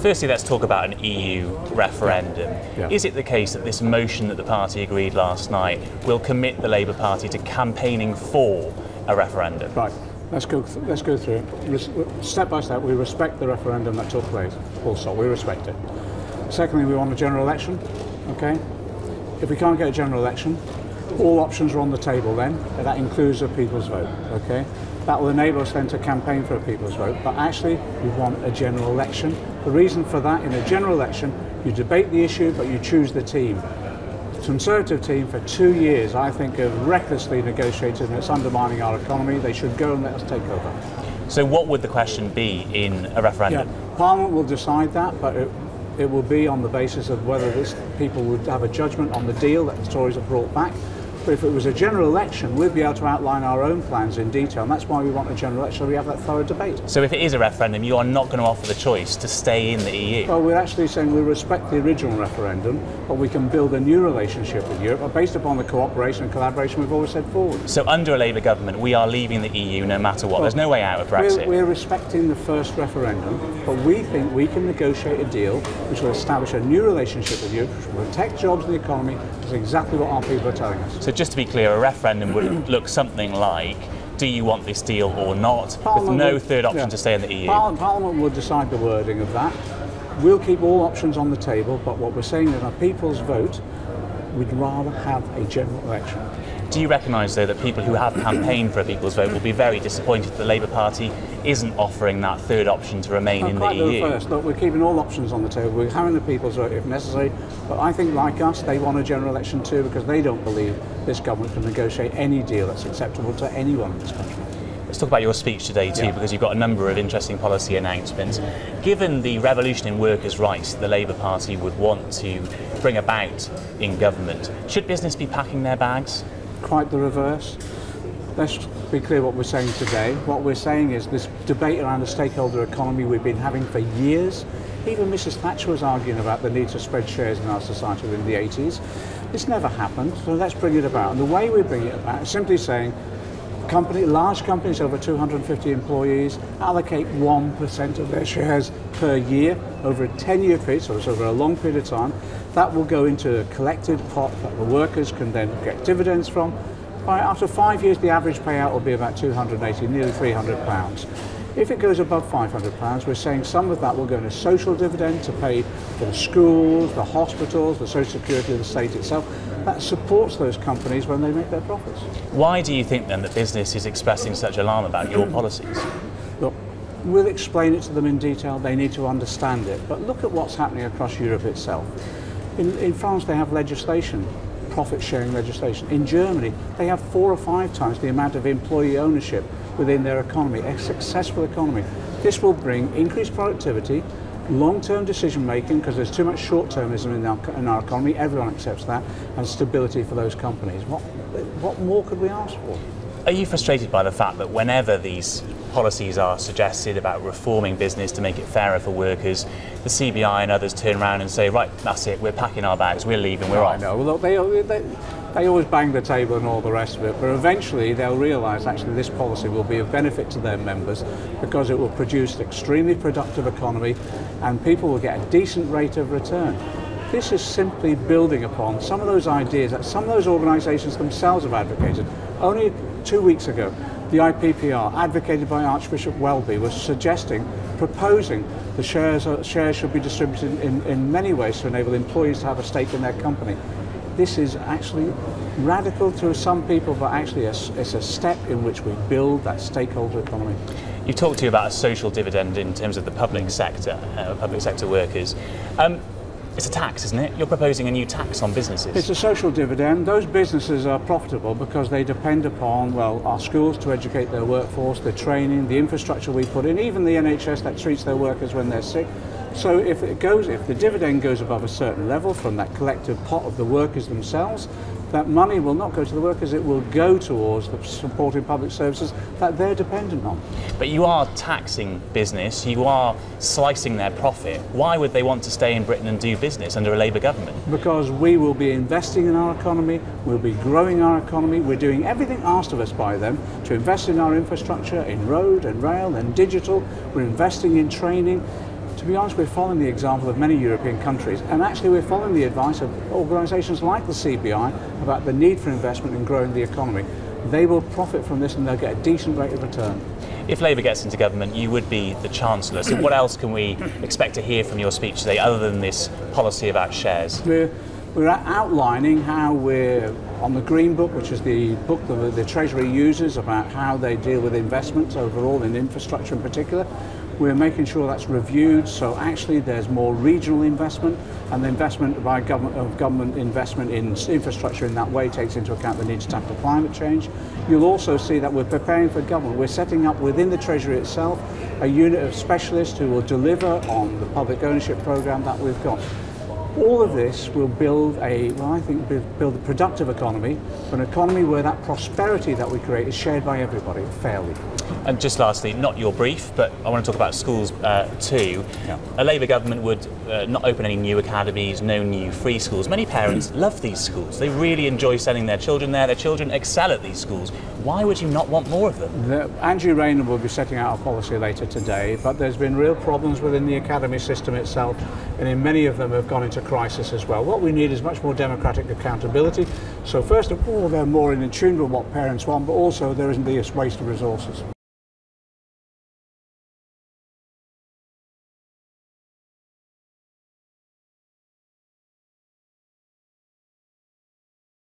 Firstly, let's talk about an EU referendum. Yeah. Is it the case that this motion that the party agreed last night will commit the Labour Party to campaigning for a referendum? Right. Let's go through it. Step by step, we respect the referendum that took place. Also, we respect it. Secondly, we want a general election. Okay? If we can't get a general election, all options are on the table then. That includes a people's vote. Okay? That will enable us then to campaign for a people's vote. But actually, we want a general election. The reason for that, in a general election, you debate the issue, but you choose the team. The Conservative team for 2 years, I think, have recklessly negotiated, and it's undermining our economy. They should go and let us take over. So what would the question be in a referendum? Yeah, Parliament will decide that, but it will be on the basis of whether people would have a judgment on the deal that the Tories have brought back. But if it was a general election, we'd be able to outline our own plans in detail, and that's why we want a general election, so we have that thorough debate. So if it is a referendum, you are not going to offer the choice to stay in the EU? Well, we're actually saying we respect the original referendum, but we can build a new relationship with Europe based upon the cooperation and collaboration we've always set forward. So under a Labour government, we are leaving the EU no matter what. Well, there's no way out of Brexit. We're respecting the first referendum, but we think we can negotiate a deal which will establish a new relationship with Europe, which will protect jobs and the economy. That's exactly what our people are telling us. So just to be clear, a referendum would look something like, do you want this deal or not, with no third option to stay in the EU? Parliament will decide the wording of that. We'll keep all options on the table, but what we're saying is a people's vote, we'd rather have a general election. Do you recognise, though, that people who have campaigned for a people's vote will be very disappointed that the Labour Party isn't offering that third option to remain in the EU? First, look, we're keeping all options on the table. We're having the people's vote if necessary, but I think, like us, they want a general election too because they don't believe this government can negotiate any deal that's acceptable to anyone in this country. Let's talk about your speech today too, because you've got a number of interesting policy announcements. Given the revolution in workers' rights the Labour Party would want to bring about in government, should business be packing their bags? Quite the reverse. Let's be clear what we're saying today. What we're saying is this debate around the stakeholder economy we've been having for years. Even Mrs. Thatcher was arguing about the need to spread shares in our society in the 80s. It's never happened, so let's bring it about. And the way we bring it about is simply saying large companies over 250 employees allocate 1% of their shares per year over a 10-year period, so it's over a long period of time. That will go into a collective pot that the workers can then get dividends from. After 5 years, the average payout will be about 280, nearly £300. If it goes above £500, we're saying some of that will go in a social dividend to pay for the schools, the hospitals, the social security of the state itself. That supports those companies when they make their profits. Why do you think then that business is expressing such alarm about your policies? Look, we'll explain it to them in detail. They need to understand it. But look at what's happening across Europe itself. In France, they have legislation, profit-sharing legislation. In Germany, they have 4 or 5 times the amount of employee ownership within their economy, a successful economy. This will bring increased productivity, long-term decision-making, because there's too much short-termism in our economy, everyone accepts that, and stability for those companies. What more could we ask for? Are you frustrated by the fact that whenever these policies are suggested about reforming business to make it fairer for workers, the CBI and others turn around and say, right, that's it, we're packing our bags, we're leaving, we're off? I know. Well, look, they always bang the table and all the rest of it, but eventually they'll realise actually this policy will be of benefit to their members because it will produce an extremely productive economy and people will get a decent rate of return. This is simply building upon some of those ideas that some of those organisations themselves have advocated. Only 2 weeks ago, the IPPR, advocated by Archbishop Welby, was proposing the shares should be distributed in many ways to enable employees to have a stake in their company. This is actually radical to some people, but actually it's a step in which we build that stakeholder economy. You talked about a social dividend in terms of the public sector workers. It's a tax, isn't it? You're proposing a new tax on businesses. It's a social dividend. Those businesses are profitable because they depend upon, well, our schools to educate their workforce, the training, the infrastructure we put in, even the NHS that treats their workers when they're sick. So if the dividend goes above a certain level from that collective pot of the workers themselves, that money will not go to the workers, it will go towards the supporting public services that they're dependent on. But you are taxing business, you are slicing their profit. Why would they want to stay in Britain and do business under a Labour government? Because we will be investing in our economy, we'll be growing our economy, we're doing everything asked of us by them to invest in our infrastructure, in road and rail and digital, we're investing in training, to to be honest, we're following the example of many European countries, and actually we're following the advice of organisations like the CBI about the need for investment in growing the economy. They will profit from this and they'll get a decent rate of return. If Labour gets into government, you would be the Chancellor. So what else can we expect to hear from your speech today other than this policy about shares? We're outlining how we're on the Green Book, which is the book that the Treasury uses about how they deal with investments overall in infrastructure in particular. We're making sure that's reviewed, so actually there's more regional investment, and the investment by government investment in infrastructure in that way takes into account the need to tackle climate change. You'll also see that we're preparing for government. We're setting up within the Treasury itself a unit of specialists who will deliver on the public ownership programme that we've got. All of this will build build a productive economy, an economy where that prosperity that we create is shared by everybody fairly. And just lastly, not your brief, but I want to talk about schools too. Yeah. A Labour government would not open any new academies, no new free schools. Many parents love these schools. They really enjoy sending their children there. Their children excel at these schools. Why would you not want more of them? Andrew Rayner will be setting out a policy later today, but there's been real problems within the academy system itself, and in many of them have gone into crisis as well. What we need is much more democratic accountability. So first of all, they're more in tune with what parents want, but also there isn't this waste of resources.